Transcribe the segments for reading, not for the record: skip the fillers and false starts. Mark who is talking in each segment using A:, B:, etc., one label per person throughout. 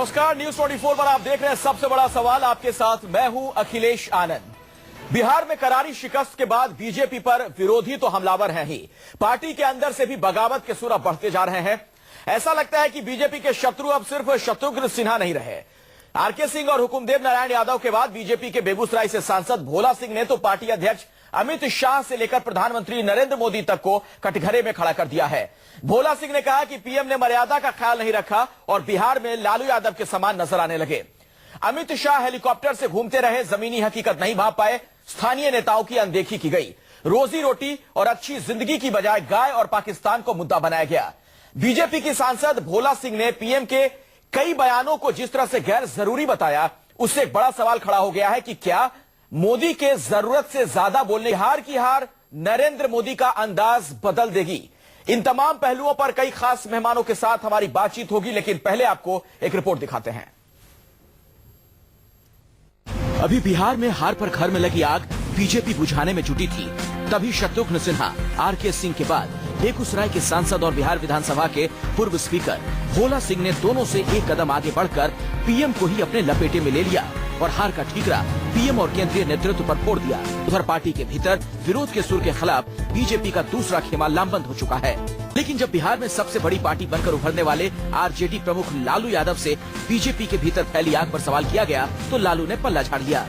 A: नमस्कार, न्यूज 24 पर आप देख रहे हैं सबसे बड़ा सवाल। आपके साथ मैं हूं अखिलेश आनंद। बिहार में करारी शिकस्त के बाद बीजेपी पर विरोधी तो हमलावर हैं ही, पार्टी के अंदर से भी बगावत के सुर अब बढ़ते जा रहे हैं। ऐसा लगता है कि बीजेपी के शत्रु अब सिर्फ शत्रुघ्न सिन्हा नहीं रहे। आरके सिंह और हुकुमदेव नारायण यादव के बाद बीजेपी के बेगूसराय से सांसद भोला सिंह ने तो पार्टी अध्यक्ष अमित शाह से लेकर प्रधानमंत्री नरेंद्र मोदी तक को कटघरे में खड़ा कर दिया है। भोला सिंह ने कहा कि पीएम ने मर्यादा का ख्याल नहीं रखा और बिहार में लालू यादव के समान नजर आने लगे। अमित शाह हेलीकॉप्टर से घूमते रहे, जमीनी हकीकत नहीं भांप पाए, स्थानीय नेताओं की अनदेखी की गई। रोजी रोटी और अच्छी जिंदगी की बजाय गाय और पाकिस्तान को मुद्दा बनाया गया। बीजेपी की सांसद भोला सिंह ने पीएम के कई बयानों को जिस तरह से गैर जरूरी बताया, उससे एक बड़ा सवाल खड़ा हो गया है कि क्या मोदी के जरूरत से ज्यादा बोलने हार की हार नरेंद्र मोदी का अंदाज बदल देगी। इन तमाम पहलुओं पर कई खास मेहमानों के साथ हमारी बातचीत होगी, लेकिन पहले आपको एक रिपोर्ट दिखाते हैं। अभी बिहार में हार पर घर में लगी आग बीजेपी बुझाने में जुटी थी, तभी शत्रुघ्न सिन्हा, आरके सिंह के बाद बेगूसराय के सांसद और बिहार विधानसभा के पूर्व स्पीकर भोला सिंह ने दोनों से एक कदम आगे बढ़कर पीएम को ही अपने लपेटे में ले लिया और हार का ठीकरा पीएम और केंद्रीय नेतृत्व पर फोड़ दिया। उधर पार्टी के भीतर विरोध के सुर के खिलाफ बीजेपी का दूसरा खेमा लामबंद हो चुका है। लेकिन जब बिहार में सबसे बड़ी पार्टी बनकर उभरने वाले आरजेडी प्रमुख लालू यादव से बीजेपी के भीतर फैली आग पर सवाल किया गया तो लालू ने पल्ला झाड़ दिया।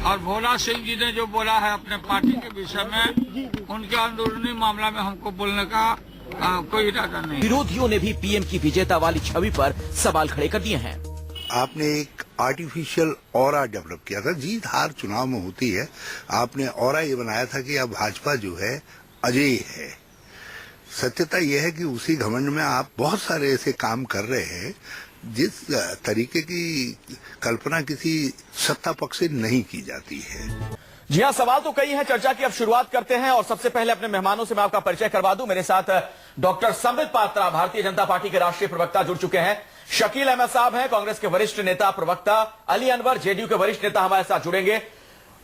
B: और भोला सिंह जी ने जो बोला है अपने पार्टी के विषय में, उनके अंदरूनी मामला में हमको बोलने का कोई इरादा नहीं।
A: विरोधियों ने भी पीएम की विजेता वाली छवि पर सवाल खड़े कर दिए हैं।
C: आपने एक आर्टिफिशियल ऑरा डेवलप किया था। जीत हार चुनाव में होती है। आपने ऑरा ये बनाया था कि अब भाजपा जो है अजेय है। सत्यता यह है कि उसी घमंड में आप बहुत सारे ऐसे काम कर रहे हैं जिस तरीके की कल्पना किसी सत्ता पक्ष से नहीं की जाती है।
A: जी हां, सवाल तो कई हैं। चर्चा की अब शुरुआत करते हैं और सबसे पहले अपने मेहमानों से मैं आपका परिचय करवा दूं। मेरे साथ डॉक्टर संबित पात्रा, भारतीय जनता पार्टी के राष्ट्रीय प्रवक्ता, जुड़ चुके हैं। शकील अहमद साहब हैं, कांग्रेस के वरिष्ठ नेता प्रवक्ता। अली अनवर, जेडीयू के वरिष्ठ नेता, हमारे साथ जुड़ेंगे।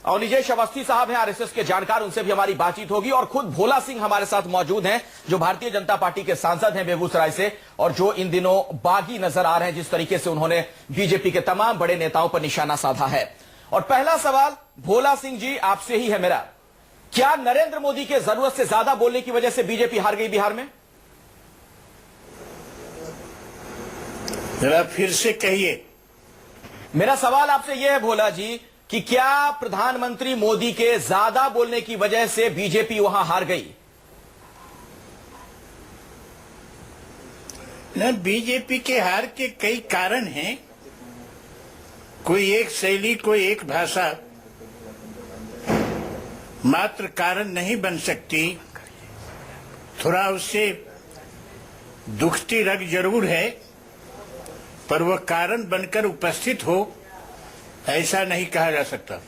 A: और निजेश अवस्थी साहब हैं, आरएसएस के जानकार, उनसे भी हमारी बातचीत होगी। और खुद भोला सिंह हमारे साथ मौजूद हैं, जो भारतीय जनता पार्टी के सांसद हैं बेगूसराय से, और जो इन दिनों बागी नजर आ रहे हैं जिस तरीके से उन्होंने बीजेपी के तमाम बड़े नेताओं पर निशाना साधा है। और पहला सवाल भोला सिंह जी आपसे ही है मेरा, क्या नरेंद्र मोदी के जरूरत से ज्यादा बोलने की वजह से बीजेपी हार गई बिहार में?
D: जरा फिर से कहिए।
A: मेरा सवाल आपसे यह है भोला जी कि क्या प्रधानमंत्री मोदी के ज्यादा बोलने की वजह से बीजेपी वहां हार गई?
D: न, बीजेपी के हार के कई कारण हैं। कोई एक शैली, कोई एक भाषा मात्र कारण नहीं बन सकती। थोड़ा उससे दुखती रग जरूर है, पर वह कारण बनकर उपस्थित हो ऐसा नहीं कहा जा सकता।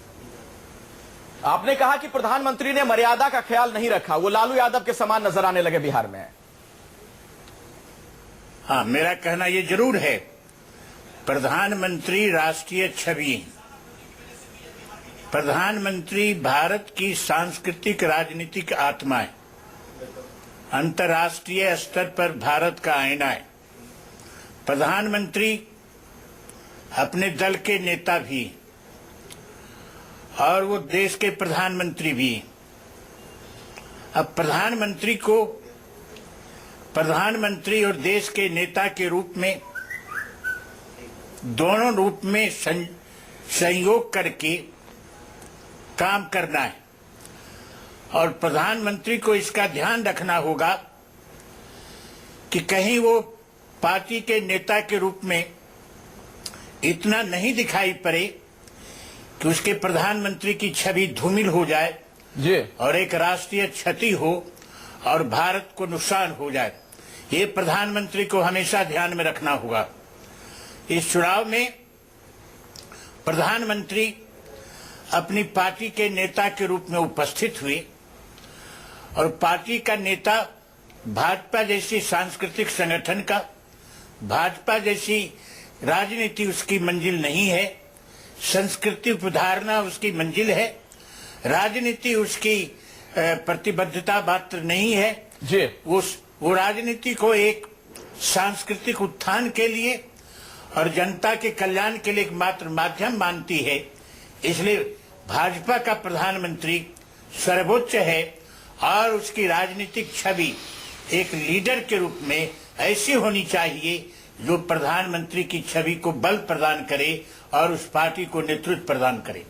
A: आपने कहा कि प्रधानमंत्री ने मर्यादा का ख्याल नहीं रखा, वो लालू यादव के समान नजर आने लगे बिहार में।
D: हाँ, मेरा कहना यह जरूर है, प्रधानमंत्री राष्ट्रीय छवि, प्रधानमंत्री भारत की सांस्कृतिक राजनीतिक आत्मा है, अंतर्राष्ट्रीय स्तर पर भारत का आईना है। प्रधानमंत्री अपने दल के नेता भी और वो देश के प्रधानमंत्री भी। अब प्रधानमंत्री को प्रधानमंत्री और देश के नेता के रूप में, दोनों रूप में संयोग करके काम करना है। और प्रधानमंत्री को इसका ध्यान रखना होगा कि कहीं वो पार्टी के नेता के रूप में इतना नहीं दिखाई पड़े कि उसके प्रधानमंत्री की छवि धूमिल हो जाए
A: जी, और
D: एक राष्ट्रीय क्षति हो और भारत को नुकसान हो जाए। ये प्रधानमंत्री को हमेशा ध्यान में रखना होगा। इस चुनाव में प्रधानमंत्री अपनी पार्टी के नेता के रूप में उपस्थित हुए और पार्टी का नेता भाजपा जैसी सांस्कृतिक संगठन का, भाजपा जैसी राजनीति उसकी मंजिल नहीं है, संस्कृति उपधारणा उसकी मंजिल है, राजनीति उसकी प्रतिबद्धता मात्र नहीं है जी। वो राजनीति को एक सांस्कृतिक उत्थान के लिए और जनता के कल्याण के लिए एकमात्र माध्यम मानती है, इसलिए भाजपा का प्रधानमंत्री सर्वोच्च है और उसकी राजनीतिक छवि एक लीडर के रूप में ऐसी होनी चाहिए जो प्रधानमंत्री की छवि को बल प्रदान करे और उस पार्टी को नेतृत्व प्रदान करे।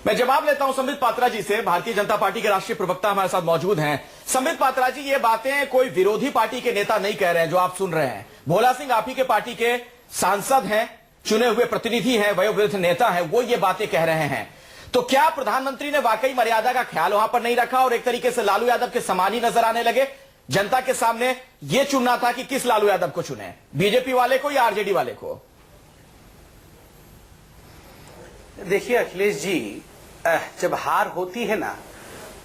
A: मैं जवाब लेता हूं संबित पात्रा जी से। भारतीय जनता पार्टी के राष्ट्रीय प्रवक्ता हमारे साथ मौजूद हैं। संबित पात्रा जी, ये बातें कोई विरोधी पार्टी के नेता नहीं कह रहे हैं जो आप सुन रहे हैं। भोला सिंह आप ही के पार्टी के सांसद हैं, चुने हुए प्रतिनिधि हैं, वयोवृद्ध नेता हैं, वो ये बातें कह रहे हैं। तो क्या प्रधानमंत्री ने वाकई मर्यादा का ख्याल वहां पर नहीं रखा और एक तरीके से लालू यादव के समान ही नजर आने लगे? जनता के सामने यह चुनना था कि किस लालू यादव को चुने, बीजेपी वाले को या आरजेडी वाले को?
E: देखिए अखिलेश जी, जब हार होती है ना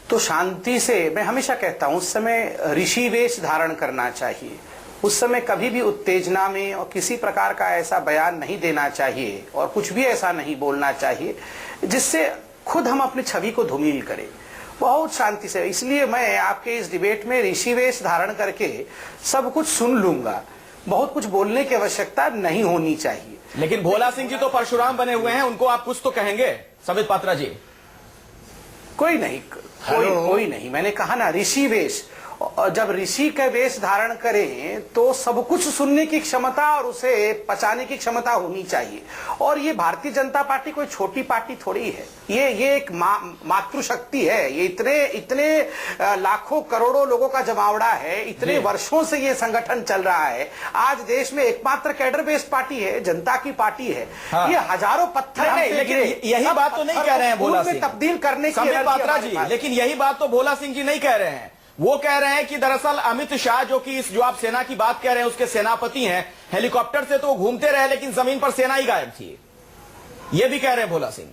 E: तो शांति से, मैं हमेशा कहता हूं उस समय ऋषि वेश धारण करना चाहिए। उस समय कभी भी उत्तेजना में और किसी प्रकार का ऐसा बयान नहीं देना चाहिए और कुछ भी ऐसा नहीं बोलना चाहिए जिससे खुद हम अपनी छवि को धूमिल करें। बहुत शांति से, इसलिए मैं आपके इस डिबेट में ऋषि वेश धारण करके सब कुछ सुन लूंगा, बहुत कुछ बोलने की आवश्यकता नहीं होनी चाहिए।
A: लेकिन भोला सिंह जी तो परशुराम बने हुए हैं, उनको आप कुछ तो कहेंगे संबित पात्रा जी?
E: कोई नहीं, मैंने कहा ना ऋषि वेश। और जब ऋषि का वेश धारण करें तो सब कुछ सुनने की क्षमता और उसे पचाने की क्षमता होनी चाहिए। और ये भारतीय जनता पार्टी कोई छोटी पार्टी थोड़ी है, ये एक मातृशक्ति है। ये इतने लाखों करोड़ों लोगों का जमावड़ा है, इतने वर्षों से ये संगठन चल रहा है। आज देश में एकमात्र कैडर बेस्ड पार्टी है, जनता की पार्टी है। हाँ। ये हजारों पत्थर
A: लेकिन यही बात तो नहीं कह रहे हैं भोला सिंह,
E: तब्दील करने की
A: पात्रा जी, लेकिन यही बात तो भोला सिंह जी नहीं कह रहे हैं। वो कह रहे हैं कि दरअसल अमित शाह जो आप सेना की बात कह रहे हैं उसके सेनापति हैं, हेलीकॉप्टर से तो घूमते रहे लेकिन जमीन पर सेना ही गायब थी, ये भी कह रहे हैं भोला सिंह।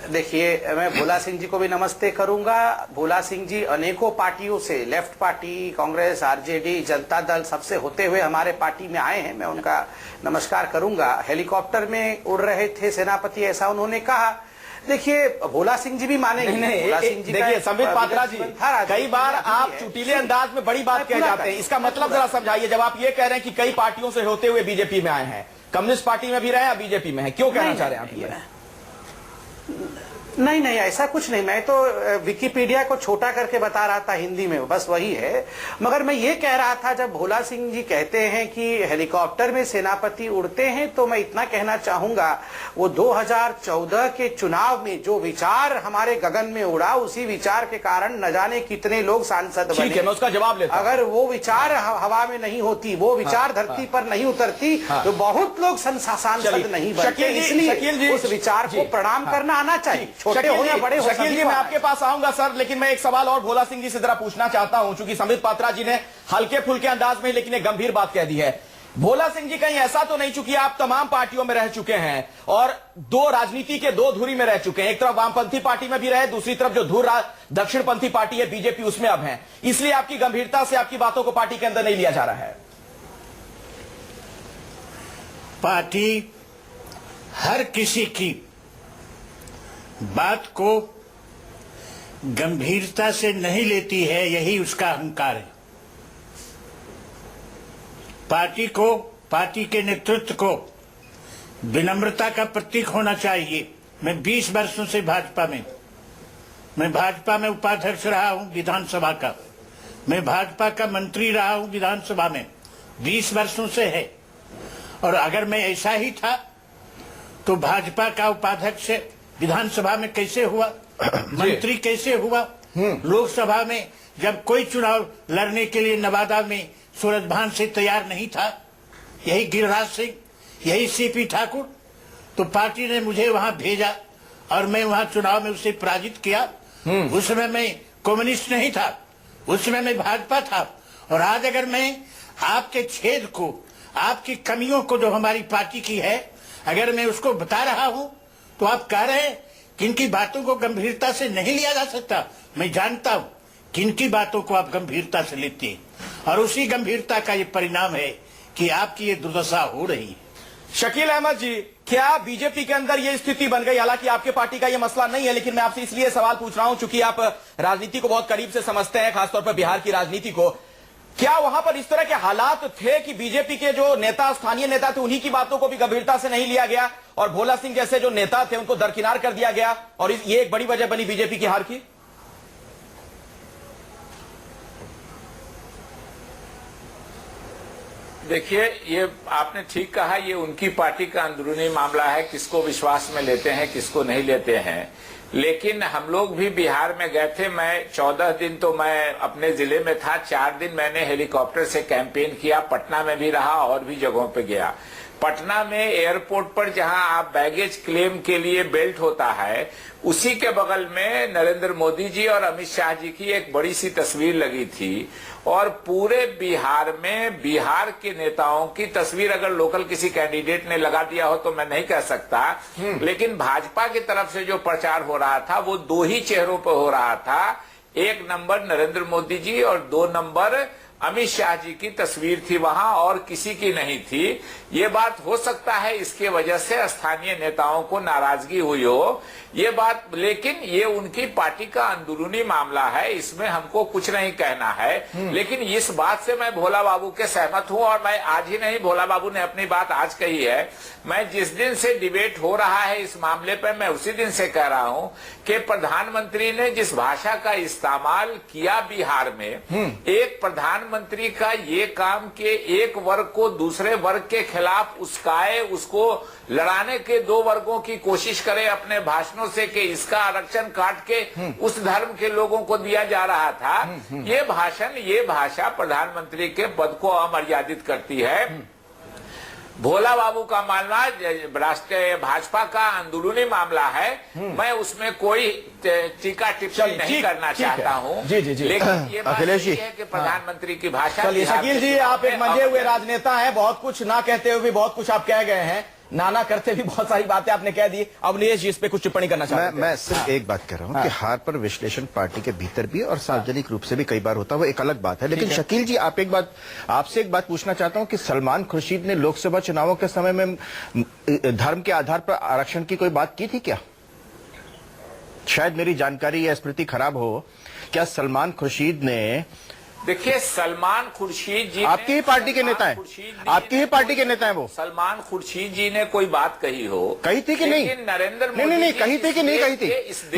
E: देखिए मैं भोला सिंह जी को भी नमस्ते करूंगा। भोला सिंह जी अनेकों पार्टियों से, left party, Congress, RJD, Janata Dal, सबसे होते हुए हमारे पार्टी में आए हैं, मैं उनका नमस्कार करूंगा। हेलीकॉप्टर में उड़ रहे थे सेनापति, ऐसा उन्होंने कहा। देखिए भोला सिंह जी भी मानेंगे।
A: देखिए संबित पात्रा जी, कई बार आप चुटीले अंदाज में बड़ी बात कह जाते हैं, इसका मतलब जरा समझाइए। जब आप ये कह रहे हैं कि कई पार्टियों से होते हुए बीजेपी में आए हैं, कम्युनिस्ट पार्टी में भी रहे या बीजेपी में है, क्यों कहना चाह रहे हैं आप ये?
E: नहीं, ऐसा कुछ नहीं। मैं तो विकिपीडिया को छोटा करके बता रहा था हिंदी में, बस वही है। मगर मैं ये कह रहा था, जब भोला सिंह जी कहते हैं कि हेलीकॉप्टर में सेनापति उड़ते हैं, तो मैं इतना कहना चाहूंगा, वो 2014 के चुनाव में जो विचार हमारे गगन में उड़ा, उसी विचार के कारण न जाने कितने लोग सांसद बने।
A: ठीक है, मैं उसका जवाब लेता हूं।
E: अगर वो विचार हवा में नहीं होती, वो विचार धरती पर नहीं उतरती, तो बहुत लोग सांसद नहीं बनते। इसलिए उस विचार को प्रणाम करना आना चाहिए, छोटे हो या बड़े हो।
A: शकील जी, मैं आपके पास आऊंगा सर, लेकिन मैं एक सवाल और भोला सिंह जी से जरा पूछना चाहता हूं, चूंकि संबित पात्रा जी ने हल्के फुल्के अंदाज में लेकिन एक गंभीर बात कह दी है। भोला सिंह जी, कहीं ऐसा तो नहीं, चूंकि आप तमाम पार्टियों में रह चुके हैं और दो राजनीति के दो धुरी में रह चुके हैं, एक तरफ वामपंथी पार्टी में भी रहे, दूसरी तरफ जो धुर दक्षिणपंथी पार्टी है बीजेपी, उसमें अब है, इसलिए आपकी गंभीरता से आपकी बातों को पार्टी के अंदर नहीं लिया जा रहा है?
D: पार्टी हर किसी की बात को गंभीरता से नहीं लेती है, यही उसका अहंकार है। पार्टी को, पार्टी के नेतृत्व को विनम्रता का प्रतीक होना चाहिए। मैं 20 वर्षों से मैं भाजपा में उपाध्यक्ष रहा हूं विधानसभा का, मैं भाजपा का मंत्री रहा हूं विधानसभा में 20 वर्षों से है। और अगर मैं ऐसा ही था तो भाजपा का उपाध्यक्ष विधानसभा में कैसे हुआ, मंत्री कैसे हुआ, लोकसभा में जब कोई चुनाव लड़ने के लिए नवादा में सूरजभान से तैयार नहीं था, यही गिरिराज सिंह, यही सीपी ठाकुर, तो पार्टी ने मुझे वहां भेजा और मैं वहां चुनाव में उसे पराजित किया। उस समय मैं कम्युनिस्ट नहीं था, उस समय मैं भाजपा था। और आज अगर मैं आपके छेद को, आपकी कमियों को जो हमारी पार्टी की है, अगर मैं उसको बता रहा हूं तो आप कह रहे हैं कि इनकी बातों को गंभीरता से नहीं लिया जा सकता। मैं जानता हूं कि इनकी बातों को आप गंभीरता से लेते हैं और उसी गंभीरता का ये परिणाम है कि आपकी ये दुर्दशा हो रही है।
A: शकील अहमद जी, क्या बीजेपी के अंदर ये स्थिति बन गई? हालांकि आपके पार्टी का ये मसला नहीं है, लेकिन मैं आपसे इसलिए सवाल पूछ रहा हूं चूंकि आप राजनीति को बहुत करीब से समझते हैं, खासतौर पर बिहार की राजनीति को। क्या वहां पर इस तरह के हालात थे कि बीजेपी के जो नेता, स्थानीय नेता थे, उन्हीं की बातों को भी गंभीरता से नहीं लिया गया और भोला सिंह जैसे जो नेता थे उनको दरकिनार कर दिया गया और ये एक बड़ी वजह बनी बीजेपी की हार की?
F: देखिए, ये आपने ठीक कहा, ये उनकी पार्टी का अंदरूनी मामला है, किसको विश्वास में लेते हैं, किसको नहीं लेते हैं। लेकिन हम लोग भी बिहार में गए थे। मैं 14 दिन तो मैं अपने जिले में था, 4 दिन मैंने हेलीकॉप्टर से कैंपेन किया, पटना में भी रहा और भी जगहों पे गया। पटना में एयरपोर्ट पर जहां आप बैगेज क्लेम के लिए बेल्ट होता है, उसी के बगल में नरेंद्र मोदी जी और अमित शाह जी की एक बड़ी सी तस्वीर लगी थी और पूरे बिहार में बिहार के नेताओं की तस्वीर अगर लोकल किसी कैंडिडेट ने लगा दिया हो तो मैं नहीं कह सकता, लेकिन भाजपा की तरफ से जो प्रचार हो रहा था वो 2 ही चेहरों पर हो रहा था। 1 नंबर नरेंद्र मोदी जी और 2 नंबर अमित शाह जी की तस्वीर थी वहां और किसी की नहीं थी। ये बात हो सकता है इसके वजह से स्थानीय नेताओं को नाराजगी हुई हो, ये बात, लेकिन ये उनकी पार्टी का अंदरूनी मामला है, इसमें हमको कुछ नहीं कहना है। लेकिन इस बात से मैं भोला बाबू के सहमत हूं और मैं आज ही नहीं, भोला बाबू ने अपनी बात आज कही है। मैं जिस दिन से डिबेट हो रहा है इस मामले पर, मैं उसी दिन से कह रहा हूं कि प्रधानमंत्री ने जिस भाषा का इस्तेमाल किया बिहार में, एक प्रधानमंत्री का ये काम के एक वर्ग को दूसरे वर्ग के खिलाफ उस्काए, उसको लड़ाने के 2 वर्गों की कोशिश करे अपने भाषणों से कि इसका आरक्षण काट के उस धर्म के लोगों को दिया जा रहा था। ये भाषण, ये भाषा प्रधानमंत्री के पद को अमर्यादित करती है। भोला बाबू का मामला राष्ट्रीय भाजपा का अंदरूनी मामला है, मैं उसमें कोई टीका टिप्पणी नहीं करना चाहता हूं। लेकिन ये बात है कि प्रधानमंत्री की भाषा।
A: चलिए शकील जी, आप एक मंजे हुए राजनेता हैं, बहुत कुछ ना कहते हुए भी बहुत कुछ आप कह गए हैं, नाना करते भी बहुत सारी बातें आपने कह दी। अवनीश जी इस पे कुछ टिप्पणी करना चाहते हैं?
G: मैं सिर्फ एक बात कह रहा हूं कि हार पर विश्लेषण पार्टी के भीतर भी और सार्वजनिक रूप से भी कई बार होता है, वो एक अलग बात है। लेकिन शकील जी, आपसे एक बात पूछना चाहता हूं कि सलमान खुर्शीद ने लोकसभा चुनावों के समय में धर्म के आधार पर आरक्षण की कोई बात की थी क्या? शायद मेरी जानकारी या स्मृति खराब हो, क्या सलमान खुर्शीद ने?
F: देखिए, सलमान खुर्शीद जी
G: आपकी ही पार्टी के नेता हैं, आपकी ही पार्टी के नेता हैं वो।
F: सलमान खुर्शीद जी ने कोई बात कही हो,
G: कही थी कि नहीं?
F: नरेंद्र मोदी
G: नहीं, कही थी कि नहीं कही थी?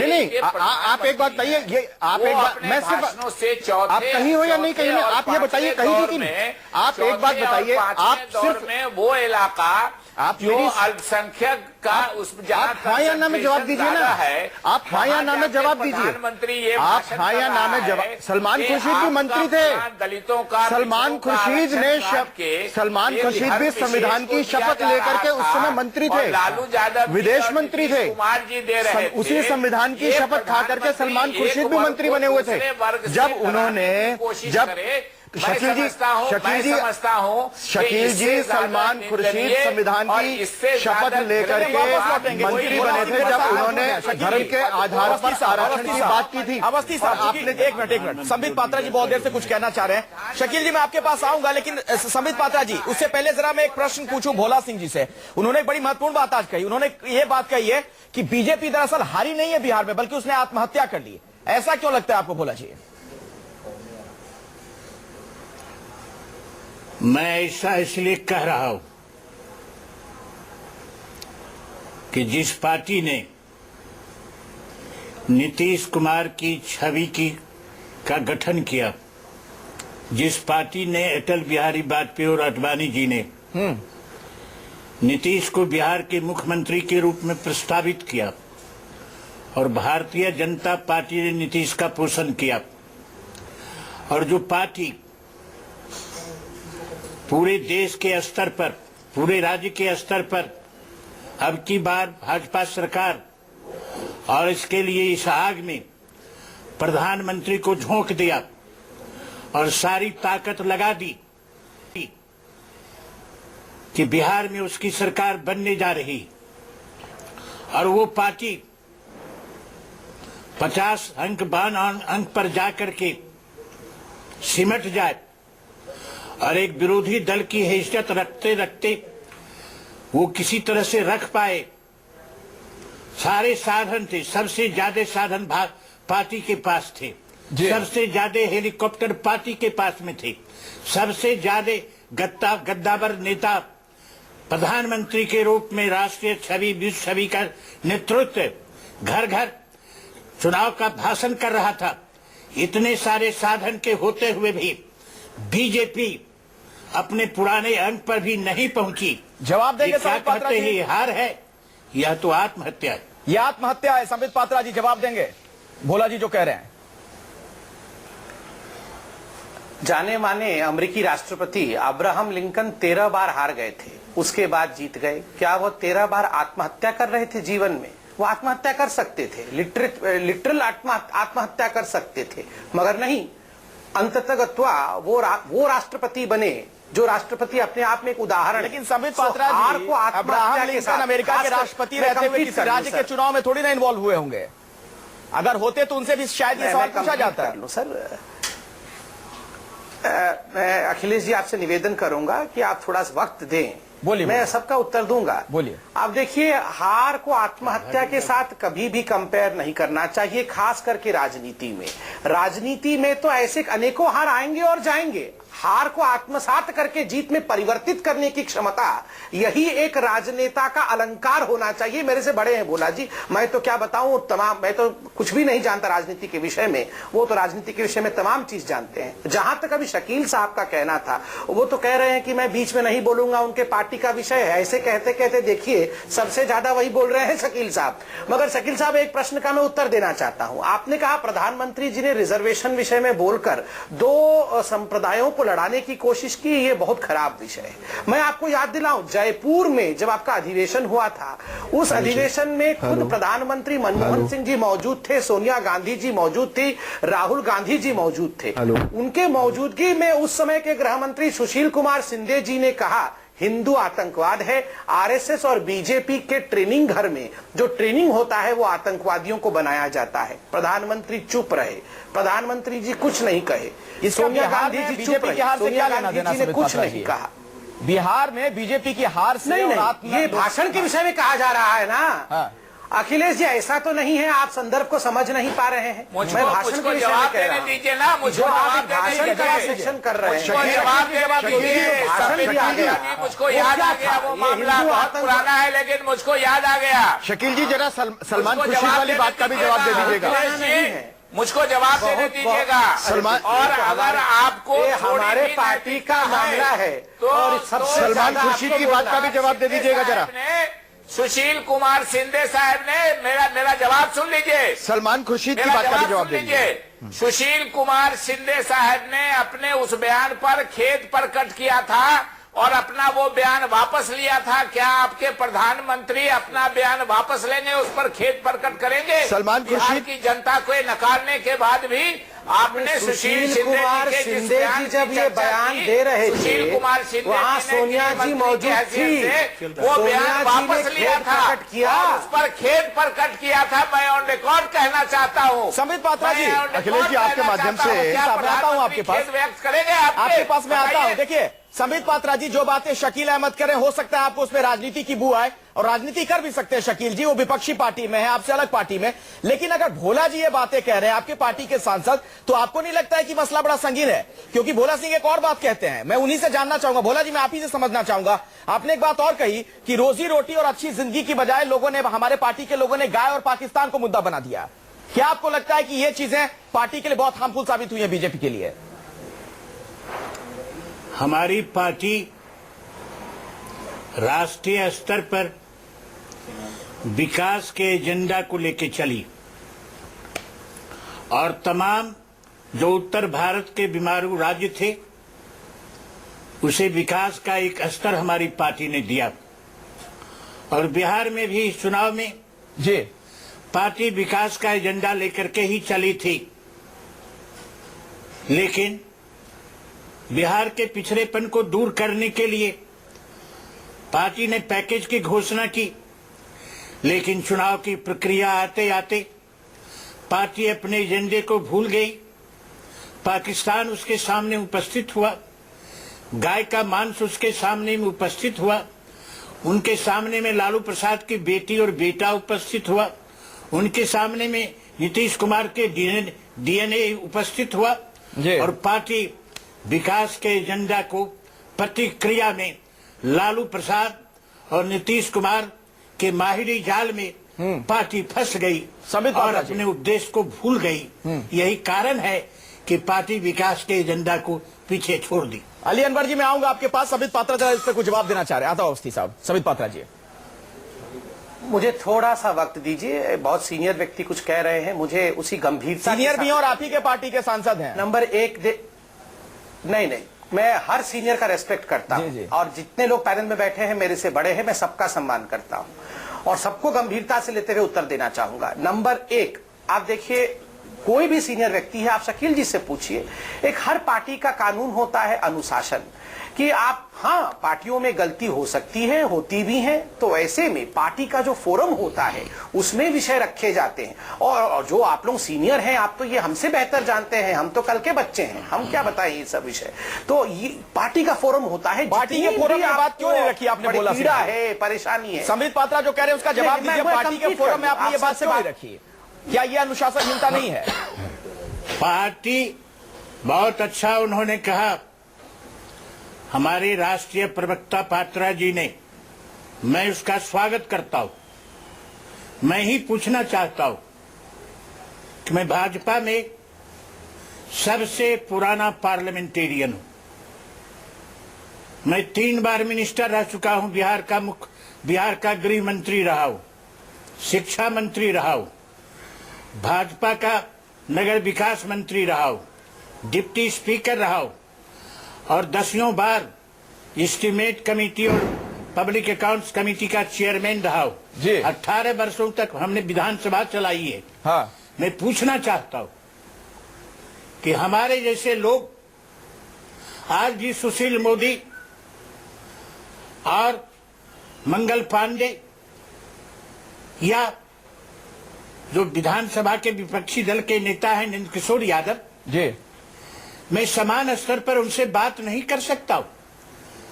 G: नहीं, आप एक बात बताइए, ये आप एक बात, मैं सिर्फ आप कही हो या नहीं कही, आप ये बताइए कही थी कि नहीं? आप एक बात बताइए, आप सिर्फ
F: में वो इलाका
G: आप
F: जो अल्पसंख्यक का उस
G: आप हाँ या ना में जवाब दीजिए ना, आप हाँ या ना में जवाब दीजिए।
F: प्रधानमंत्री ये
G: आप हाँ या ना में जवाब। सलमान खुर्शीद भी मंत्री थे,
F: दलितों का,
G: सलमान खुर्शीद ने सलमान खुर्शीद भी संविधान की शपथ लेकर के उस समय मंत्री थे,
F: लालू यादव
G: विदेश मंत्री थे,
F: कुमार जी दे रहे थे,
G: उसी संविधान की शपथ खा करके सलमान खुर्शीद भी मंत्री बने हुए थे। जब उन्होंने शकील जी सलमान खुर्शीद संविधान की शपथ लेकर के मंत्री बने थे जब उन्होंने धर्म के आधार पर आरक्षण की बात की थी।
A: अवस्थी साहब, आपने एक मिनट, संबित पात्रा जी बहुत देर से कुछ कहना चाह रहे हैं। शकील जी, मैं आपके पास आऊंगा, लेकिन संबित पात्रा जी, उससे पहले जरा मैं एक प्रश्न पूछूं भोला सिंह जी से। उन्होंने एक बड़ी महत्वपूर्ण बात आज कही, उन्होंने ये बात कही है कि बीजेपी दरअसल हारी नहीं है बिहार में, बल्कि उसने आत्महत्या कर ली। ऐसा क्यों लगता है आपको भोला जी?
D: मैं ऐसा इसलिए कह रहा हूं कि जिस पार्टी ने नीतीश कुमार की छवि का गठन किया, जिस पार्टी ने अटल बिहारी वाजपेयी और आडवाणी जी ने नीतीश को बिहार के मुख्यमंत्री के रूप में प्रस्तावित किया और भारतीय जनता पार्टी ने नीतीश का पोषण किया, और जो पार्टी पूरे देश के स्तर पर, पूरे राज्य के स्तर पर अब की बार भाजपा सरकार और इसके लिए इस आग में प्रधानमंत्री को झोंक दिया और सारी ताकत लगा दी कि बिहार में उसकी सरकार बनने जा रही, और वो पार्टी 50 अंक 52 अंक पर जाकर के सिमट जाए और एक विरोधी दल की हैसियत रखते रखते वो किसी तरह से रख पाए। सारे साधन थे, सबसे ज्यादा साधन पार्टी के पास थे, सबसे ज्यादा हेलीकॉप्टर पार्टी के पास में थे, सबसे ज्यादा गद्दावर नेता प्रधानमंत्री के रूप में राष्ट्रीय छवि विश्व छवि का नेतृत्व घर घर चुनाव का भाषण कर रहा था। इतने सारे साधन के होते हुए भी बीजेपी अपने पुराने अंक पर भी नहीं पहुंची।
A: जवाब देंगे
D: क्या
A: संबित पात्रा
D: कहते
A: जी?
D: हैं हार है या तो आत्महत्या है?
A: यह आत्महत्या है। संबित पात्रा जी जवाब देंगे भोला जी जो कह रहे हैं।
E: जाने माने अमेरिकी राष्ट्रपति अब्राहम लिंकन 13 बार हार गए थे, उसके बाद जीत गए। क्या वो 13 बार आत्महत्या कर रहे थे जीवन में? वो आत्महत्या कर सकते थे, लिटरल आत्महत्या कर सकते थे, मगर नहीं। अंततः वो राष्ट्रपति बने जो राष्ट्रपति अपने आप में एक उदाहरण।
A: लेकिन संबित पात्रा जी, अब्राहम लिंकन अमेरिका के राष्ट्रपति रहते हुए किसी राज्य के चुनाव में थोड़ी ना इन्वॉल्व हुए होंगे। अगर होते तो उनसे भी शायद ये सवाल पूछा जाता है।
E: सर, मैं अखिलेश जी आपसे निवेदन करूंगा कि आप थोड़ा सा वक्त दें।
A: बोलिए।
E: मैं सबका उत्तर दूंगा।
A: बोलिए।
E: आप देखिए, हार को आत्महत्या के साथ कभी भी कंपेयर नहीं करना चाहिए, खास करके राजनीति में। राजनीति में तो ऐसे अनेकों हार आएंगे और जाएंगे। हार को आत्मसात करके जीत में परिवर्तित करने की क्षमता, यही एक राजनेता का अलंकार होना चाहिए। मेरे से बड़े हैं भोला जी, मैं तो क्या बताऊं, मैं तो कुछ भी नहीं जानता राजनीति के विषय में। वो तो राजनीति के विषय में तमाम चीज जानते हैं। जहां तक अभी शकील साहब का कहना था, वो तो कह रहे हैं कि मैं बीच में नहीं बोलूंगा, उनके पार्टी का विषय है। ऐसे कहते कहते देखिए सबसे ज्यादा वही बोल रहे हैं शकील साहब। मगर शकील साहब, एक प्रश्न का मैं उत्तर देना चाहता हूं। आपने कहा प्रधानमंत्री जी ने रिजर्वेशन विषय में बोलकर 2 संप्रदायों को लड़ाने की कोशिश की, ये बहुत खराब विषय है। मैं आपको याद दिलाऊं, जयपुर में जब आपका अधिवेशन हुआ था, उस अधिवेशन में खुद प्रधानमंत्री मनमोहन सिंह जी मौजूद थे, सोनिया गांधी जी मौजूद थी, राहुल गांधी जी मौजूद थे। उनके मौजूदगी में उस समय के गृह मंत्री सुशील कुमार सिंधे जी ने कहा हिंदू आतंकवाद है। आरएसएस और बीजेपी के ट्रेनिंग घर में जो ट्रेनिंग होता है वो आतंकवादियों को बनाया जाता है। प्रधानमंत्री चुप रहे, प्रधानमंत्री जी कुछ नहीं कहे। सोनिया गांधी जी चुप रहे, सोनिया गांधी जी ने कुछ नहीं कहा।
A: बिहार में बीजेपी की हार से
E: नहीं, ये भाषण के विषय में कहा जा रहा है ना। अखिलेश जी, ऐसा तो नहीं है, आप संदर्भ को समझ नहीं पा रहे हैं। मैं भाषण के विषय में कह रहा हूं।
F: दीजिए ना, मुझको
E: भाषण का सेक्शन कर रहे हैं।
F: मुझको याद आ गया, वो मामला बहुत पुराना है, लेकिन मुझको याद आ गया।
G: शकील जी जरा सलमान खुर्शीद वाली बात का भी जवाब दे दीजिएगा।
F: मुझको जवाब देने दीजिएगा।
G: सलमान,
F: और अगर आपको
E: हमारे पार्टी का मामला है
F: तो
G: सलमान खुर्शीद की बात का भी जवाब दे दीजिएगा जरा।
F: सुशील कुमार सिंधे साहब ने मेरा जवाब सुन लीजिए।
G: सलमान खुर्शीद की बात का भी जवाब दे दीजिए।
F: सुशील कुमार सिंधे साहब ने अपने उस बयान पर खेद प्रकट किया था और अपना वो बयान वापस लिया था। क्या आपके प्रधानमंत्री अपना बयान वापस लेंगे, उस पर खेद प्रकट करेंगे?
G: सलमान खुर्शीद
F: की जनता को नकारने के बाद भी आपने
E: सुशील कुमार सिंधे जी जब ये बयान दे रहे थे, वहाँ सोनिया जी मौजूद थी,
F: वो बयान वापस लिया था, उस पर खेद प्रकट किया था। मैं ऑन रिकॉर्ड कहना चाहता हूँ।
A: संबित पात्रा जी,
G: अखिलेश जी आपके माध्यम से
A: मैं आता हूँ आपके पास,
F: व्यक्त करेंगे
A: आपके पास मैं आता हूँ। देखिए संबित पात्रा जी, जो बातें शकील अहमद करें, हो सकता है आपको उसमें राजनीति की बू आए, और राजनीति कर भी सकते हैं शकील जी, वो विपक्षी पार्टी में है, आपसे अलग पार्टी में। लेकिन अगर भोला जी ये बातें कह रहे हैं, आपके पार्टी के सांसद, तो आपको नहीं लगता है कि मसला बड़ा संगीन है? क्योंकि भोला सिंह एक और बात कहते हैं, मैं उन्हीं से जानना चाहूंगा। भोला जी, मैं आप ही से समझना चाहूंगा। आपने एक बात और कही कि रोजी रोटी और अच्छी जिंदगी की बजाय लोगों ने, हमारे पार्टी के लोगों ने गाय और पाकिस्तान को मुद्दा बना दिया। क्या आपको लगता है कि ये चीजें पार्टी के लिए बहुत हार्मफुल साबित हुई है बीजेपी के लिए?
D: हमारी पार्टी राष्ट्रीय स्तर पर विकास के एजेंडा को लेकर चली और तमाम जो उत्तर भारत के बीमारू राज्य थे उसे विकास का एक स्तर हमारी पार्टी ने दिया। और बिहार में भी इस चुनाव में
A: जी
D: पार्टी विकास का एजेंडा लेकर के ही चली थी। लेकिन बिहार के पिछड़ेपन को दूर करने के लिए पार्टी ने पैकेज की घोषणा की, लेकिन चुनाव की प्रक्रिया आते आते पार्टी अपने एजेंडे को भूल गई। पाकिस्तान उसके सामने उपस्थित हुआ, गाय का मांस उसके सामने में उपस्थित हुआ, उनके सामने में लालू प्रसाद की बेटी और बेटा उपस्थित हुआ, उनके सामने में नीतीश कुमार के डीएनए उपस्थित हुआ
A: जी।
D: और पार्टी विकास के एजेंडा को प्रतिक्रिया में लालू प्रसाद और नीतीश कुमार के माहिरी जाल में पार्टी फंस गई
A: संबित
D: और
A: पात्रा जी।
D: अपने उद्देश्य को भूल गई। यही कारण है कि पार्टी विकास के एजेंडा को पीछे छोड़ दी।
A: अली अनवर जी, मैं आऊंगा आपके पास। संबित पात्रा जरा इस पर कुछ जवाब देना चाह रहे हैं। आता हूं अवस्थी साहब। संबित पात्रा जी,
E: मुझे थोड़ा सा वक्त दीजिए। बहुत सीनियर व्यक्ति कुछ कह रहे हैं, मुझे उसी गंभीरता के
A: सीनियर
E: साथ-
A: भी हैं और आप ही के पार्टी के सांसद हैं।
E: नंबर एक नहीं, मैं हर सीनियर का रेस्पेक्ट करता
A: जी, जी।
E: हूं और जितने लोग पैनल में बैठे हैं मेरे से बड़े हैं, मैं सबका सम्मान करता हूं और सबको गंभीरता से लेते हुए उत्तर देना चाहूंगा। नंबर एक, आप देखिए, कोई भी सीनियर व्यक्ति है, आप शकील जी से पूछिए, एक हर पार्टी का कानून होता है अनुशासन कि आप, हाँ, पार्टियों में गलती हो सकती है, होती भी है, तो ऐसे में पार्टी का जो फोरम होता है उसमें विषय रखे जाते हैं। और जो आप लोग सीनियर हैं, आप तो ये हमसे बेहतर जानते हैं, हम तो कल के बच्चे हैं, हम क्या बताएं ये सब विषय। तो ये पार्टी का फोरम होता है।
A: पार्टी के फोरम में बात क्यों नहीं रखी आपने? बोला
E: पीड़ा है, परेशानी है।
A: संबित पात्रा जो कह रहे हैं उसका जवाब
E: मैं
A: दीजिए। पार्टी के
E: कंप्लीट
A: फोरम में
E: करूं,
A: आपने ये
E: आप
A: बात
E: सबसे
A: क्यों नहीं
E: बात-
A: रखी? क्या ये अनुशासनहीनता नहीं है?
D: पार्टी बहुत अच्छा उन्होंने कहा हमारे राष्ट्रीय प्रवक्ता पात्रा जी ने, मैं उसका स्वागत करता हूं। मैं ही पूछना चाहता हूं कि मैं भाजपा में सबसे पुराना पार्लियामेंटेरियन हूं। मैं 3 बार मिनिस्टर रह चुका हूं, बिहार का गृह मंत्री रहा हूं, शिक्षा मंत्री रहा हूं, भाजपा का नगर विकास मंत्री रहा हूं, डिप्टी स्पीकर रहा हूं और 10 बार एस्टीमेट कमेटी और पब्लिक अकाउंट्स कमेटी का चेयरमैन रहा हूं।
A: जी।
D: 18 वर्षों तक हमने विधानसभा चलाई है।
A: हाँ,
D: मैं पूछना चाहता हूं कि हमारे जैसे लोग आज भी सुशील मोदी और मंगल पांडे या जो विधानसभा के विपक्षी दल के नेता हैं नंद किशोर यादव,
A: जी,
D: मैं समान स्तर पर उनसे बात नहीं कर सकता हूं।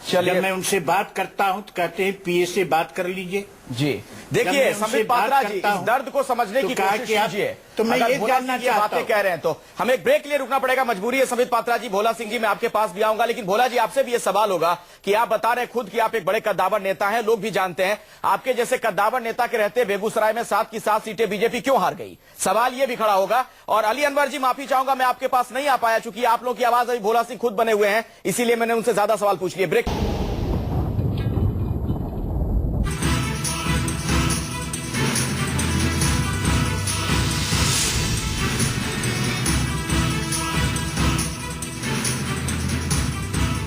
A: चलिए।
D: जब मैं उनसे बात करता हूं तो कहते हैं पीए से बात कर लीजिए।
A: जी,
D: जब
A: देखिए
D: मैं उनसे
A: संबित
D: बात
A: पात्रा जी,
D: करता
A: इस
D: हूं,
A: दर्द को समझने
D: तो
A: की
D: कहा
A: कोशिश
D: कि आप-
A: कीजिए।
D: तो मैं
A: अगर
D: ये
A: भोला
D: जानना
A: सिंह ये
D: चाहता
A: बातें
D: हूं।
A: कह रहे हैं तो हमें एक ब्रेक के लिए रुकना पड़ेगा, मजबूरी है संबित पात्रा जी। भोला सिंह जी, मैं आपके पास भी आऊंगा, लेकिन भोला जी आपसे भी ये सवाल होगा कि आप बता रहे हैं खुद कि आप एक बड़े कद्दावर नेता हैं, लोग भी जानते हैं आपके जैसे कद्दावर नेता के रहते बेगूसराय में 7 की 7 सीटें बीजेपी क्यों हार गई? सवाल ये भी खड़ा होगा। और अली अनवर जी, माफी चाहूंगा, मैं आपके पास नहीं आ पाया, चूंकि आप लोग की आवाज अभी भोला सिंह खुद बने हुए हैं, इसीलिए मैंने उनसे ज्यादा सवाल पूछ लिए। ब्रेक।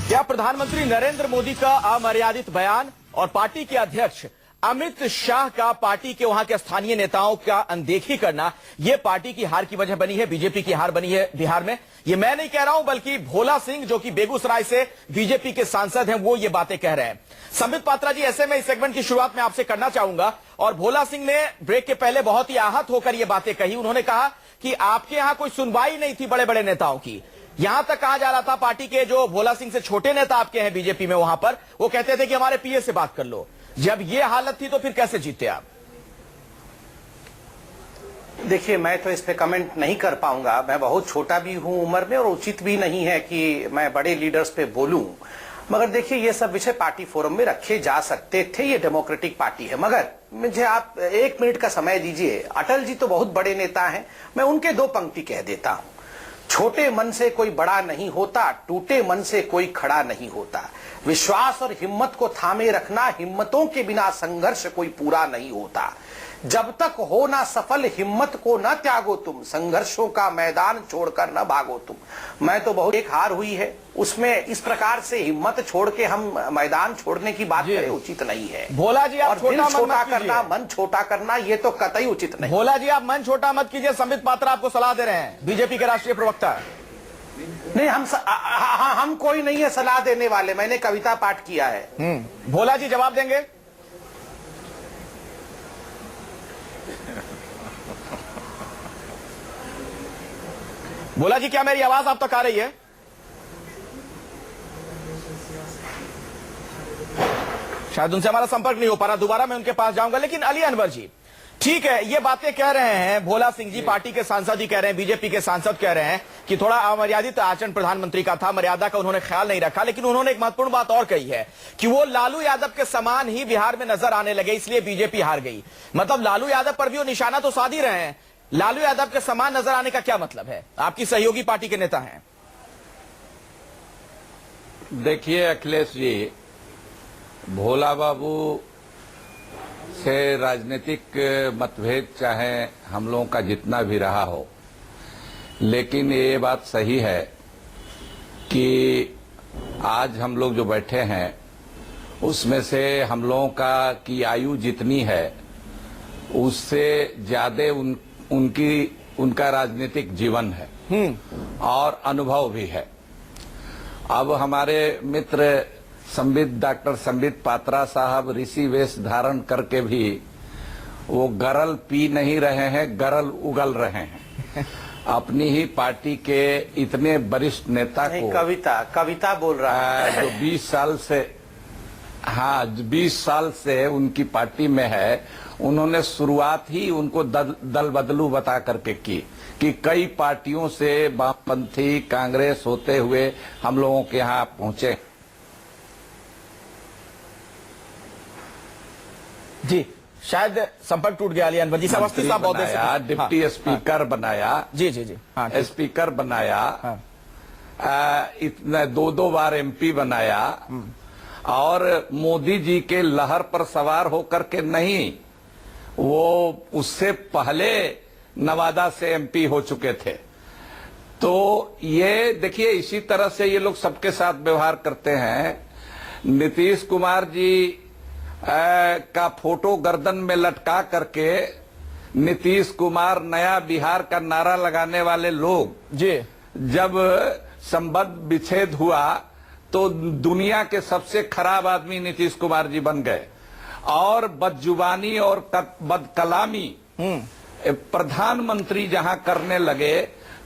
A: क्या प्रधानमंत्री नरेंद्र मोदी का अमर्यादित बयान और पार्टी के अध्यक्ष अमित शाह का पार्टी के वहां के स्थानीय नेताओं का अनदेखी करना यह पार्टी की हार की वजह बनी है, बीजेपी की हार बनी है बिहार में? ये मैं नहीं कह रहा हूं, बल्कि भोला सिंह जो कि बेगूसराय से बीजेपी के सांसद हैं, वो ये बातें कह रहे हैं। संबित पात्रा जी, ऐसे में इस सेगमेंट की शुरुआत में आपसे करना चाहूंगा। और भोला सिंह ने ब्रेक के पहले बहुत ही आहत होकर ये बातें कही। उन्होंने कहा कि आपके यहां कोई सुनवाई नहीं थी बड़े बड़े नेताओं की। यहां तक कहा जा रहा था पार्टी के जो भोला सिंह से छोटे नेता आपके हैं बीजेपी में, वहां पर वो कहते थे कि हमारे पीए से बात कर लो। जब ये हालत थी तो फिर कैसे जीते आप?
E: देखिए, मैं तो इस पे कमेंट नहीं कर पाऊंगा। मैं बहुत छोटा भी हूं उम्र में और उचित भी नहीं है कि मैं बड़े लीडर्स पे बोलूं। मगर देखिए, ये सब विषय पार्टी फोरम में रखे जा सकते थे, ये डेमोक्रेटिक पार्टी है। मगर मुझे आप 1 मिनट का समय दीजिए। अटल जी तो बहुत बड़े नेता हैं, मैं उनके 2 पंक्ति कह देता हूं। छोटे मन से कोई बड़ा नहीं होता, टूटे मन से कोई खड़ा नहीं होता। विश्वास और हिम्मत को थामे रखना, हिम्मतों के बिना संघर्ष कोई पूरा नहीं होता। जब तक हो ना सफल, हिम्मत को न त्यागो तुम, संघर्षों का मैदान छोड़कर न भागो तुम। मैं तो बहुत एक हार हुई है, उसमें इस प्रकार से हिम्मत छोड़ के हम मैदान छोड़ने की बात करें, उचित नहीं है।
A: भोला जी, आप
E: और दिल छोटा
A: मत
E: करना,
A: कीजिए।
E: मन छोटा करना, ये तो कतई उचित नहीं।
A: भोला जी, आप मन छोटा मत कीजिए। संबित पात्रा आपको सलाह दे रहे हैं, बीजेपी के राष्ट्रीय प्रवक्ता।
E: नहीं, हम कोई नहीं है सलाह देने वाले, मैंने कविता पाठ किया है।
A: भोला जी जवाब देंगे? भोला जी, क्या मेरी आवाज आप तक आ रही है? शायद उनसे हमारा संपर्क नहीं हो पा रहा, दोबारा मैं उनके पास जाऊंगा। लेकिन अली अनवर जी, ठीक है, ये बातें कह रहे हैं भोला सिंह जी, पार्टी के सांसद ही कह रहे हैं, बीजेपी के सांसद कह रहे हैं कि थोड़ा अमर्यादित आचरण प्रधानमंत्री का था, मर्यादा का उन्होंने ख्याल नहीं रखा। लेकिन उन्होंने एक महत्वपूर्ण बात और कही है कि वो लालू यादव के समान ही बिहार में नजर आने लगे, इसलिए बीजेपी हार गई। मतलब लालू यादव पर भी वो निशाना तो साध ही रहे हैं। लालू यादव के समान नजर आने का क्या मतलब है? आपकी सहयोगी पार्टी के नेता हैं।
F: देखिए अखिलेश जी, भोला बाबू से राजनीतिक मतभेद चाहे हम लोगों का जितना भी रहा हो, लेकिन ये बात सही है कि आज हम लोग जो बैठे हैं उसमें से हम लोगों का की आयु जितनी है उससे ज्यादा उनका राजनीतिक जीवन है और अनुभव भी है। अब हमारे मित्र डॉक्टर संबित पात्रा साहब ऋषि वेश धारण करके भी वो गरल पी नहीं रहे हैं, गरल उगल रहे हैं। अपनी ही पार्टी के इतने वरिष्ठ नेता को
E: कविता बोल रहा है
F: जो 20 साल से 20 साल से उनकी पार्टी में है, उन्होंने शुरुआत ही उनको दल बदलू बता करके की कि कई पार्टियों से वामपंथी कांग्रेस होते हुए हम लोगों के यहाँ पहुंचे।
A: जी, शायद संपर्क टूट गया। अनवर जी, अवस्थी साहब बहुत
F: डिप्टी स्पीकर बनाया।
A: जी जी जी, हाँ,
F: स्पीकर बनाया।
A: हाँ।
F: इतने 2 बार एमपी बनाया और मोदी जी के लहर पर सवार होकर के नहीं, वो उससे पहले नवादा से एमपी हो चुके थे। तो ये देखिए, इसी तरह से ये लोग सबके साथ व्यवहार करते हैं। नीतीश कुमार जी का फोटो गर्दन में लटका करके नीतीश कुमार नया बिहार का नारा लगाने वाले लोग जी, जब संबंध विच्छेद हुआ तो दुनिया के सबसे खराब आदमी नीतीश कुमार जी बन गए और बदजुबानी और बदकलामी प्रधानमंत्री जहां करने लगे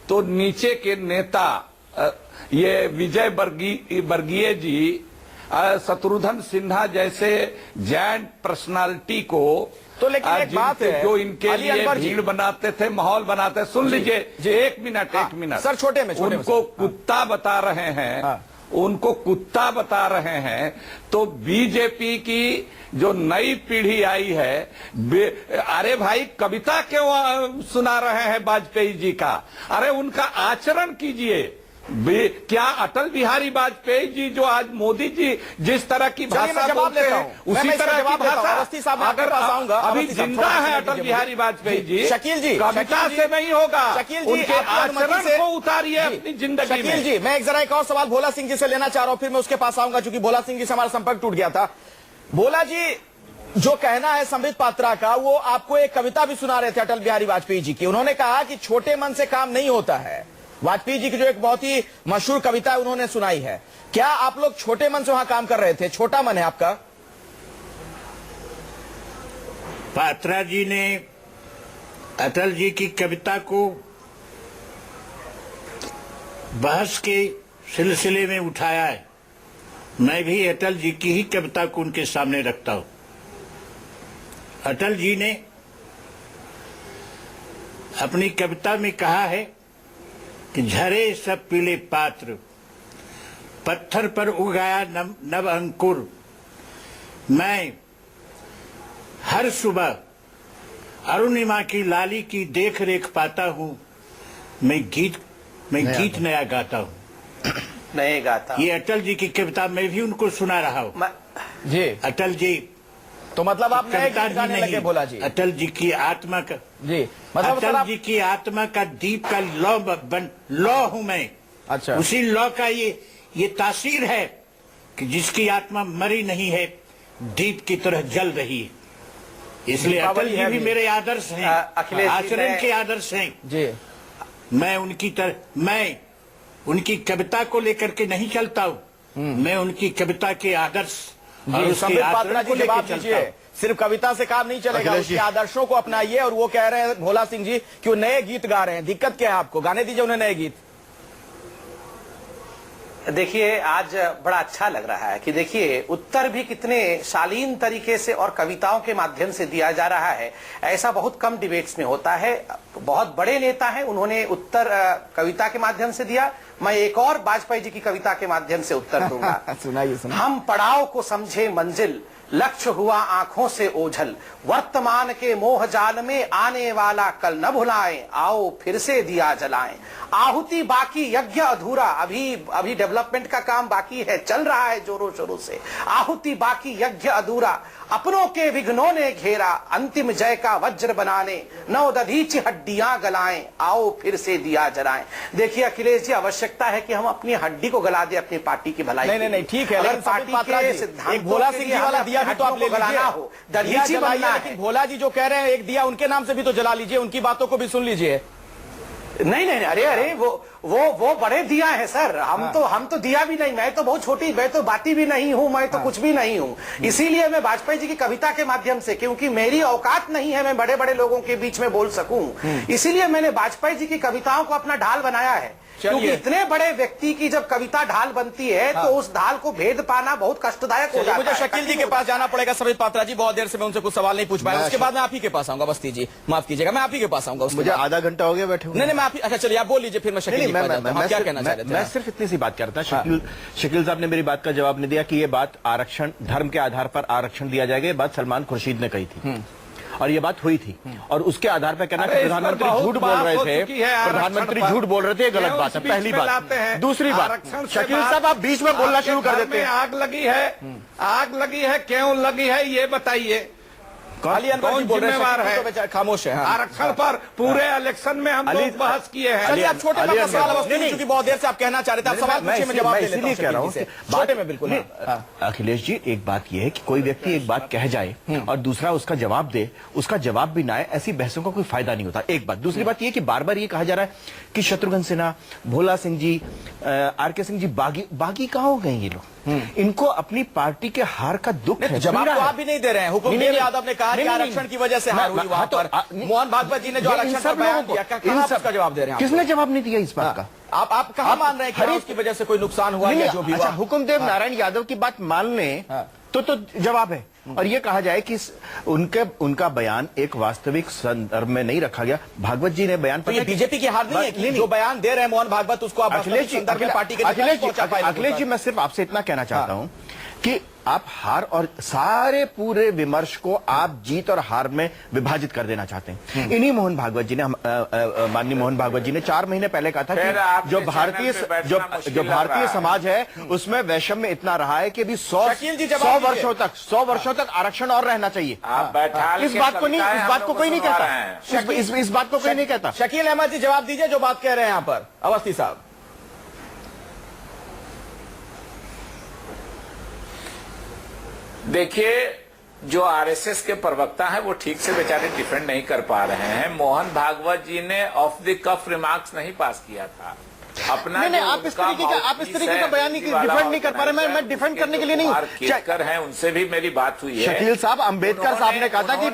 F: तो नीचे के नेता ये विजय वर्गीय जी, शत्रुघ्न सिन्हा जैसे जायंट पर्सनालिटी को,
A: तो लेकिन एक बात है
F: जो इनके लिए भीड़ बनाते थे, माहौल बनाते, सुन लीजिए एक मिनट
A: सर, छोटे में
F: उनको कुत्ता बता रहे हैं, उनको कुत्ता बता रहे हैं। तो बीजेपी की जो नई पीढ़ी आई है, अरे भाई कविता क्यों सुना रहे हैं वाजपेयी जी का? अरे उनका आचरण कीजिए। क्या अटल बिहारी वाजपेयी जी जो आज मोदी जी जिस तरह की भाषा बोलते हैं उसी तरह की भाषा अगर अभी जिंदा है अटल बिहारी वाजपेयी जी,
A: शकील जी,
F: कविता से नहीं होगा,
A: शकील जी,
F: उनके आचरण को उतारिए अपनी जिंदगी में।
A: शकील जी, मैं जरा एक और सवाल भोला सिंह जी से लेना चाह रहा हूं, फिर मैं उसके पास आऊंगा क्योंकि भोला सिंह जी से हमारा संपर्क टूट गया था। भोला जी, जो कहना है संबित पात्रा का, वो आपको एक कविता भी सुना रहे थे अटल बिहारी वाजपेयी जी की। उन्होंने कहा कि छोटे मन से काम नहीं होता है। वाजपेयी जी की जो एक बहुत ही मशहूर कविता है उन्होंने सुनाई है। क्या आप लोग छोटे मन से वहां काम कर रहे थे? छोटा मन है आपका?
D: पात्रा जी ने अटल जी की कविता को बहस के सिलसिले में उठाया है। मैं भी अटल जी की ही कविता को उनके सामने रखता हूं। अटल जी ने अपनी कविता में कहा है कि झरे सब पीले पात्र, पत्थर पर उगाया नव अंकुर, मैं हर सुबह अरुणिमा की लाली की देख रेख पाता हूँ, मैं गीत नया गाता हूँ।
E: नए गाता।
D: ये अटल जी की कविता मैं भी उनको सुना रहा हूँ।
A: जी,
D: अटल जी
A: तो मतलब आप नए गीत गाने लगे भोला जी?
D: अटल जी की आत्मा का,
A: जी मतलब
D: अटल जी की आत्मा का दीप का लौ हूं मैं।
A: अच्छा,
D: उसी लौ का ये तासीर है कि जिसकी आत्मा मरी नहीं है, दीप की तरह जल रही है। इसलिए अटल जी भी मेरे आदर्श हैं, आचरण के आदर्श हैं
A: जी।
D: मैं उनकी कविता को लेकर के नहीं चलता हूँ, मैं उनकी कविता के आदर्श और उसके आचरण को लेकर चलता हूँ।
A: सिर्फ कविता से काम नहीं चलेगा, उसके आदर्शों को अपनाइए। और वो कह रहे हैं भोला सिंह जी कि वो नए गीत गा रहे हैं। दिक्कत क्या है आपको? गाने दीजिए उन्हें नए गीत।
E: देखिए, आज बड़ा अच्छा लग रहा है कि देखिए उत्तर भी कितने शालीन तरीके से और कविताओं के माध्यम से दिया जा रहा है। ऐसा बहुत कम डिबेट्स में होता है। बहुत बड़े नेता हैं, उन्होंने उत्तर कविता के माध्यम से दिया। मैं एक और वाजपेयी जी की कविता के माध्यम से उत्तर दूंगा।
A: सुनाइए।
E: हम पड़ाव को समझे मंजिल, लक्ष्य हुआ आंखों से ओझल, वर्तमान के मोह जाल में आने वाला कल न भुलाएं, आओ फिर से दिया जलाएं। आहुति बाकी यज्ञ अधूरा, अभी डेवलपमेंट का काम बाकी है, चल रहा है जोरों शोरों से। आहुति बाकी यज्ञ अधूरा, अपनों के विघ्नों ने घेरा, अंतिम जय का वज्र बनाने नौ दधीच हड्डियां गलाएं, आओ फिर से दिया जलाएं। देखिए अखिलेश जी, आवश्यकता है कि हम अपनी हड्डी को गला दें अपनी पार्टी की भलाई।
A: नहीं, ठीक है, लेकिन
E: पार्टी के सिद्धांत
A: एक भोला सिंह जी वाला दिया भी तो आप ले लीजिए
E: हो, दधीची बनना है।
A: लेकिन भोला जी जो कह रहे हैं एक दिया उनके नाम से भी तो जला लीजिए, उनकी बातों को भी सुन लीजिए।
E: नहीं, अरे वो बड़े दिया है सर। हम तो दिया भी नहीं। मैं तो बहुत छोटी, मैं तो बाती भी नहीं हूं, मैं तो कुछ भी नहीं हूं। इसीलिए मैं वाजपेयी जी की कविता के माध्यम से, क्योंकि मेरी औकात नहीं है मैं बड़े बड़े लोगों के बीच में बोल सकूं, इसीलिए मैंने वाजपेयी जी की कविताओं को अपना ढाल बनाया है। क्योंकि इतने बड़े व्यक्ति की जब कविता ढाल बनती है तो उस ढाल को भेद पाना बहुत कष्टदायक हो जाता है।
A: मुझे शकील जी के पास जाना पड़ेगा। समित पात्रा जी, बहुत देर से मैं उनसे कुछ सवाल नहीं पूछ पाया। उसके बाद मैं आप ही के पास आऊंगा। बस्ती जी माफ कीजिएगा, मैं आप ही के पास आऊंगा।
G: मुझे आधा घंटा हो गया बैठे।
A: नहीं, मैं आप ही। अच्छा चलिए, आप बोल लीजिए, फिर मैं शकील जी के पास जाता हूं। क्या कहना चाह रहे थे?
G: मैं सिर्फ इतनी सी बात कर रहा था। शकील साहब ने मेरी बात का जवाब नहीं दिया कि ये बात आरक्षण, धर्म के आधार पर आरक्षण दिया जाएगा, ये बात सलमान खुर्शीद ने कही थी और ये बात हुई थी। और उसके आधार पर कहना कि प्रधानमंत्री झूठ बोल रहे थे, प्रधानमंत्री झूठ बोल रहे थे, ये गलत बात है। पहली बात। दूसरी बात, शकील साहब आप बीच में बोलना शुरू कर देते हैं।
B: आग लगी है, क्यों लगी है ये बताइए।
A: कौन
B: जिम्मेवार है?
A: तो खामोश है।
B: आरक्षण पर पूरे इलेक्शन में हम लोग बहस किए हैं।
A: चलिए, आप छोटे में सवाल, क्योंकि बहुत देर से आप कहना चाह रहे थे, आप सवाल पूछिए, मैं जवाब दे लेता हूं।
G: कह रहा हूं
A: छोटे में बिल्कुल।
G: अखिलेश जी, एक बात यह है कि कोई व्यक्ति एक बात कह जाए और दूसरा उसका जवाब दे, उसका जवाब भी ना आए, ऐसी बहसों का कोई फायदा नहीं होता। एक बात। दूसरी बात यह कि बार बार ये कहा जा रहा है कि शत्रुघ्न सिन्हा, भोला सिंह जी, आर.के. सिंह जी बागी कहां हो गए ये लोग? इनको अपनी पार्टी के हार का दुख है।
A: जवाब तो आप भी नहीं दे रहे हैं। हुकुमदेव यादव ने कहा कि आरक्षण की वजह से हार हुई वहां पर। मोहन भागवत जी ने जो आरक्षण पर बयान दिया, कहां उसका जवाब दे रहे हैं?
G: किसने जवाब नहीं दिया इस बात का?
A: आप कहां मान रहे हैं कि उसकी वजह से कोई नुकसान हुआ या जो भी हुआ?
G: हुकुमदेव नारायण यादव की बात मान लें तो जवाब है। और ये कहा जाए कि उनका बयान एक वास्तविक संदर्भ में नहीं रखा गया। भागवत जी ने बयान
A: पर बीजेपी की हार नहीं है कि जो बयान दे रहे हैं मोहन भागवत, उसको आप
G: अखिलेश जी, मैं सिर्फ आपसे इतना कहना चाहता हूं कि आप हार और सारे पूरे विमर्श को आप जीत और हार में विभाजित कर देना चाहते हैं। इन्हीं मोहन भागवत जी ने, माननीय मोहन भागवत जी ने 4 महीने पहले कहा था कि जो भारतीय समाज है उसमें वैषम्य इतना रहा है कि अभी 100 वर्षों तक आरक्षण और रहना चाहिए। इस बात को कोई नहीं कहता। इस बात को कोई नहीं कहता।
A: शकील अहमद जी जवाब दीजिए जो बात कह रहे हैं यहां पर अवस्थी साहब।
F: देखिए, जो आरएसएस के प्रवक्ता हैं वो ठीक से बेचारे डिफेंड नहीं कर पा रहे हैं। मोहन भागवत जी ने ऑफ द कफ रिमार्क्स नहीं पास किया था अपना।
G: नहीं, आप इस तरीके का बयान नहीं डिफेंड नहीं कर पा रहे। मैं डिफेंड करने के लिए नहीं
F: केतकर हैं, उनसे भी मेरी बात हुई है।
G: शकील साहब, अंबेडकर साहब ने कहा था कि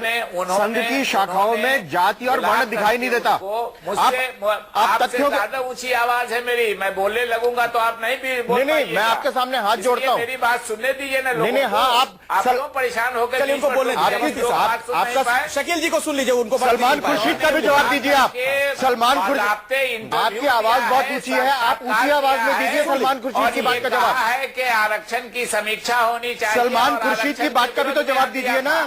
G: संघ की शाखाओं में जाति और वर्ण दिखाई नहीं देता।
F: आप तथ्यों ज्यादा ऊंची आवाज है मेरी, मैं बोलने लगूंगा तो आप नहीं भी बोल।
G: नहीं, मैं आपके सामने हाथ जोड़ता हूँ।
F: मेरी बात सुनने दीजिए ना।
G: नहीं, हाँ, आप
F: क्यों परेशान हो गए?
A: उनको बोलने आपका शकील जी को सुन लीजिए, उनको।
G: सलमान खुर्शीद का भी जवाब दीजिए आप। सलमान खुर्शीद, आपकी आवाज बहुत ऊंची है, आप ऊंची आवाज में दीजिए सलमान खुर्शीद की बात का जवाब।
F: है कि आरक्षण की समीक्षा होनी चाहिए।
G: सलमान खुर्शीद की बात का भी तो जवाब दीजिए ना।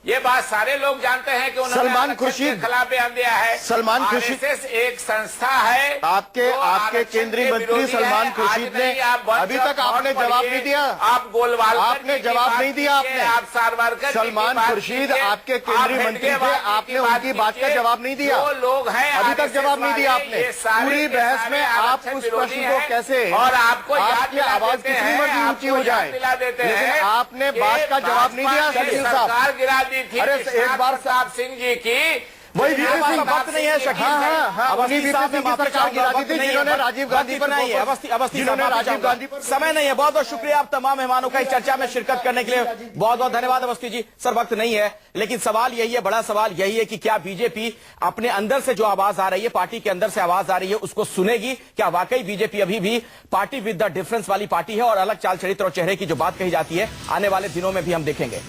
F: ये बात सारे लोग जानते हैं कि उन्होंने
G: सलमान खुर्शीद
F: के खिलाफ बयान दिया है।
G: सलमान खुर्शीद
F: एक संस्था है।
G: आपके केंद्रीय मंत्री सलमान खुर्शीद ने अभी तक आपने जवाब नहीं दिया।
F: आप गोलवाल
G: आपने जवाब नहीं दिया।
F: आप सारवारकर
G: सलमान खुर्शीद आपके केंद्रीय मंत्री थे, आपने उनकी बात का जवाब नहीं दिया।
F: जो लोग हैं
G: अभी तक जवाब नहीं दिया आपने। पूरी बहस में आप उस प्रश्न को कैसे,
F: और आपको
G: आपकी आवाज कितनी मर्जी ऊंची हो जाए, लेकिन आपने बात का जवाब नहीं दिया। शकील साहब,
F: गिरा दी थी
G: अरे एक बार
F: प्रताप सिंह जी की
G: वही
A: अब आपका वक्त नहीं है शकील अवस्थी साहब, मैं माफी चाहूंगा, वक्त नहीं है,
G: जिन्होंने राजीव गांधी पर
A: नहीं है, अवस्थी साहब, माफी चाहूंगा। समय नहीं है। बहुत बहुत शुक्रिया आप तमाम मेहमानों का इस चर्चा में शिरकत करने के लिए, बहुत बहुत धन्यवाद अवस्थी जी। सर वक्त नहीं है, लेकिन सवाल यही है, बड़ा सवाल यही है कि क्या बीजेपी अपने अंदर से जो आवाज आ रही है, पार्टी के अंदर से आवाज आ रही है, उसको सुनेगी? क्या वाकई बीजेपी अभी भी पार्टी विद द डिफरेंस वाली पार्टी है और अलग चाल चरित्र और चेहरे की जो बात कही जाती है आने वाले दिनों में भी हम देखेंगे।